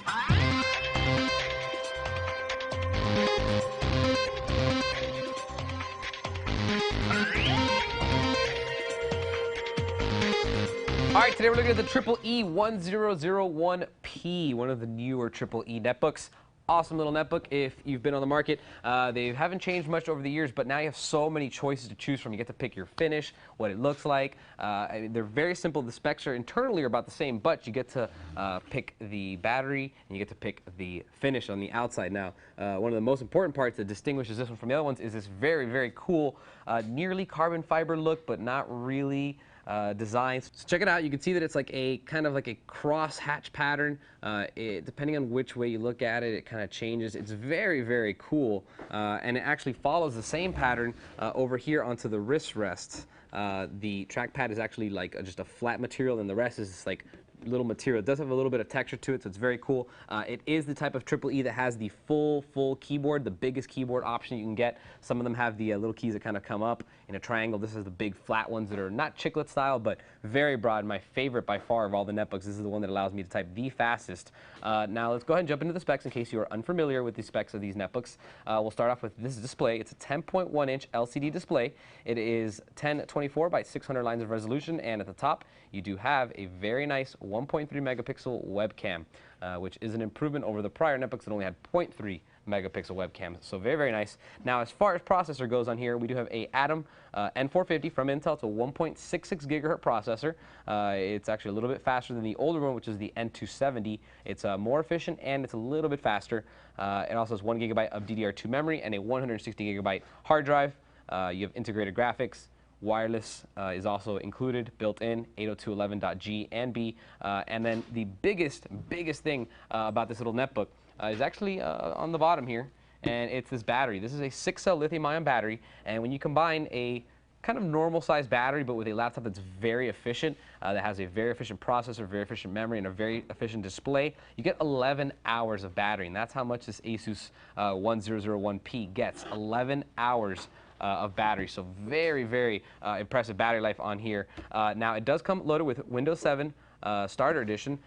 All right, today we're looking at the Eee1001P, one of the newer Eee netbooks. Awesome little netbook if you've been on the market. They haven't changed much over the years, but now you have so many choices to choose from. You get to pick your finish, what it looks like. They're very simple. The specs are internally are about the same, but you get to pick the battery and you get to pick the finish on the outside. Now, one of the most important parts that distinguishes this one from the other ones is this very, very cool, nearly carbon fiber look, but not really. Designs. So check it out. You can see that it's like a kind of like a cross hatch pattern. Depending on which way you look at it, it kind of changes. It's very, very cool, and it actually follows the same pattern over here onto the wrist rests. The trackpad is actually like just a flat material, and the rest is just like little material. It does have a little bit of texture to it, so it's very cool. It is the type of Eee that has the full keyboard, the biggest keyboard option you can get. Some of them have the little keys that kind of come up in a triangle. This is the big flat ones that are not chiclet style, but very broad. My favorite by far of all the netbooks. This is the one that allows me to type the fastest. Now let's go ahead and jump into the specs in case you are unfamiliar with the specs of these netbooks. We'll start off with this display. It's a 10.1-inch LCD display. It is 1024 by 600 lines of resolution, and at the top you do have a very nice 1.3 megapixel webcam, which is an improvement over the prior netbooks that only had 0.3 megapixel webcam. So very, very nice. Now, as far as processor goes on here, we do have a Atom N450 from Intel. It's a 1.66 gigahertz processor. It's actually a little bit faster than the older one, which is the N270. It's more efficient and it's a little bit faster. It also has 1 gigabyte of DDR2 memory and a 160 gigabyte hard drive. You have integrated graphics. Wireless is also included, built in, 802.11.G and B. And then the biggest thing about this little netbook is actually on the bottom here, and it's this battery. This is a 6-cell lithium-ion battery, and when you combine a kind of normal size battery but with a laptop that's very efficient, that has a very efficient processor, very efficient memory, and a very efficient display, you get 11 hours of battery, and that's how much this ASUS 1001P gets, 11 hours of battery. So very, very impressive battery life on here. Now it does come loaded with Windows 7 Starter Edition,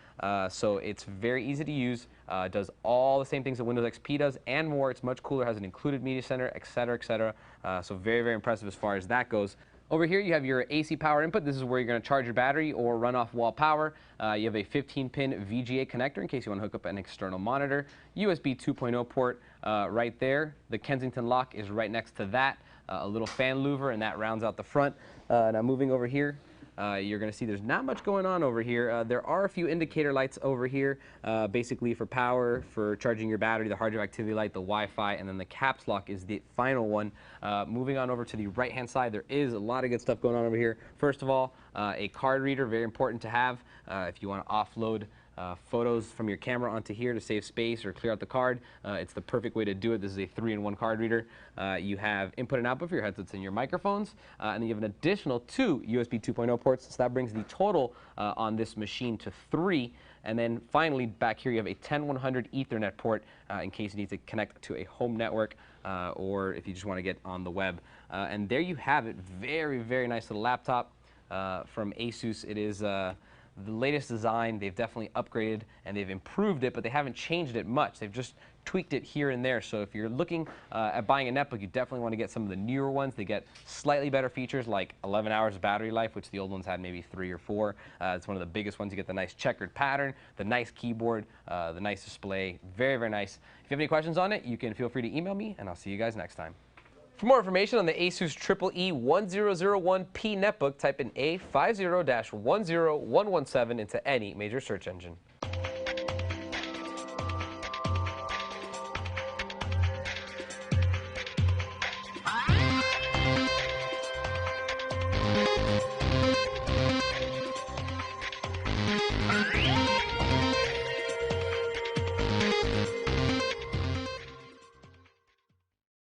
so it's very easy to use. It does all the same things that Windows XP does and more. It's much cooler, has an included media center, etc., etc. So very, very impressive as far as that goes. Over here you have your AC power input. This is where you're going to charge your battery or run off wall power. You have a 15-pin VGA connector in case you want to hook up an external monitor. USB 2.0 port right there. The Kensington lock is right next to that. A little fan louver, and that rounds out the front. Now moving over here, you're going to see there's not much going on over here. There are a few indicator lights over here, basically for power, for charging your battery, the hard drive activity light, the Wi-Fi, and then the caps lock is the final one. Moving on over to the right-hand side, there is a lot of good stuff going on over here. First of all, a card reader, very important to have if you want to offload photos from your camera onto here to save space or clear out the card. It's the perfect way to do it. This is a 3-in-1 card reader. You have input and output for your headsets and your microphones, and then you have an additional 2 USB 2.0 ports, so that brings the total on this machine to 3. And then finally, back here you have a 10100 Ethernet port in case you need to connect to a home network or if you just want to get on the web. And there you have it. Very, very nice little laptop from ASUS. It is the latest design. They've definitely upgraded and they've improved it, but they haven't changed it much. They've just tweaked it here and there. So if you're looking at buying a netbook, you definitely want to get some of the newer ones. They get slightly better features like 11 hours of battery life, which the old ones had maybe 3 or 4. It's one of the biggest ones. You get the nice checkered pattern, the nice keyboard, the nice display. Very, very nice. If you have any questions on it, you can feel free to email me, and I'll see you guys next time. For more information on the ASUS Eee1001P netbook, type in A50-10117 into any major search engine.